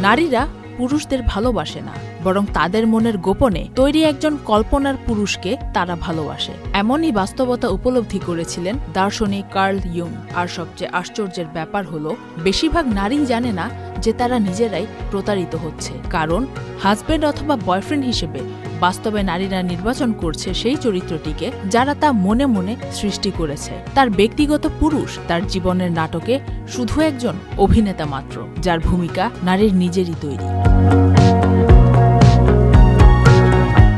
নারীরা পুরুষদের ভালোবাসে না, বরং তাদের মনের গোপনে তৈরি একজন কল্পনার পুরুষকে তারা ভালোবাসে। এমনই বাস্তবতা উপলব্ধি করেছিলেন দার্শনিক কার্ল ইয়ুং। আর সবচেয়ে আশ্চর্যের ব্যাপার হলো, বেশিরভাগ নারী জানে না যে তারা নিজেরাই প্রতারিত হচ্ছে। কারণ হাজব্যান্ড অথবা বয়ফ্রেন্ড হিসেবে বাস্তবে নারীরা নির্বাচন করছে সেই চরিত্রটিকে যারা তা মনে মনে সৃষ্টি করেছে। তার ব্যক্তিগত পুরুষ তার জীবনের নাটকে শুধু একজন অভিনেতা মাত্র, যার ভূমিকা নারীর নিজেরই তৈরি।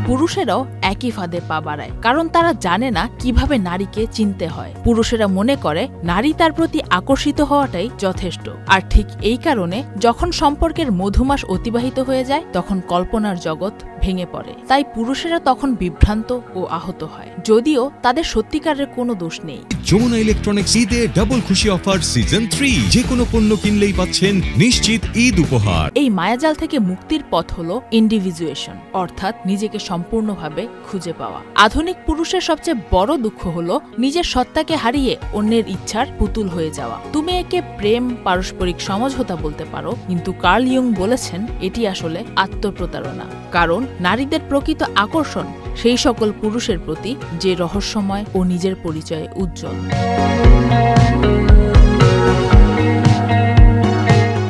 পুরুষেরাও একই ফাঁদে পা বাড়ায়, কারণ তারা জানে না কিভাবে নারীকে চিনতে হয়। পুরুষেরা মনে করে নারী তার প্রতি আকর্ষিত হওয়াটাই যথেষ্ট। আর ঠিক এই কারণে যখন সম্পর্কের মধুমাস অতিবাহিত হয়ে যায়, তখন কল্পনার জগৎ ভেঙে পড়ে। তাই পুরুষেরা তখন বিভ্রান্ত ও আহত হয়, যদিও তাদের সত্যিকারের কোনো দোষ নেই। যমুনা ইলেকট্রনিক্স ঈদে ডাবল খুশি অফার সিজন 3, যে কোনো পণ্য কিনলেই পাচ্ছেন নিশ্চিত ঈদ উপহার। এই মায়াজাল থেকে মুক্তির পথ হলো ইন্ডিভিজুয়েশন, অর্থাৎ নিজেকে সম্পূর্ণভাবে খুঁজে পাওয়া। আধুনিক পুরুষের সবচেয়ে বড় দুঃখ হলো নিজের সত্তাকে হারিয়ে অন্যের ইচ্ছার পুতুল হয়ে যাওয়া। তুমি একে প্রেম, পারস্পরিক সমঝোতা বলতে পারো, কিন্তু কার্ল ইয়ুং বলেছেন এটি আসলে আত্মপ্রতারণা। কারণ নারীদের প্রকৃত আকর্ষণ সেই সকল পুরুষের প্রতি যে রহস্যময় ও নিজের পরিচয়ে উজ্জ্বল।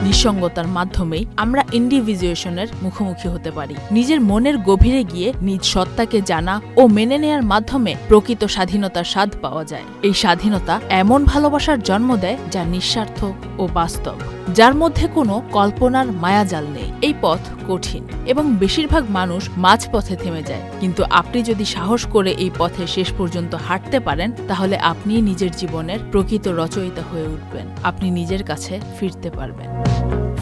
নিঃসঙ্গতার মাধ্যমেই আমরা ইন্ডিভিজুয়েশনের মুখোমুখি হতে পারি। নিজের মনের গভীরে গিয়ে নিজ সত্তাকে জানা ও মেনে নেয়ার মাধ্যমে প্রকৃত স্বাধীনতার স্বাদ পাওয়া যায়। এই স্বাধীনতা এমন ভালোবাসার জন্ম দেয় যা নিঃস্বার্থ ও বাস্তব, যার মধ্যে কোনো কল্পনার মায়াজাল নেই। এই পথ কঠিন এবং বেশিরভাগ মানুষ মাঝপথে থেমে যায়, কিন্তু আপনি যদি সাহস করে এই পথে শেষ পর্যন্ত হাঁটতে পারেন, তাহলে আপনি নিজের জীবনের প্রকৃত রচয়িতা হয়ে উঠবেন। আপনি নিজের কাছে ফিরতে পারবেন।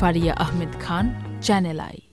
Faria Ahmed Khan, channel I.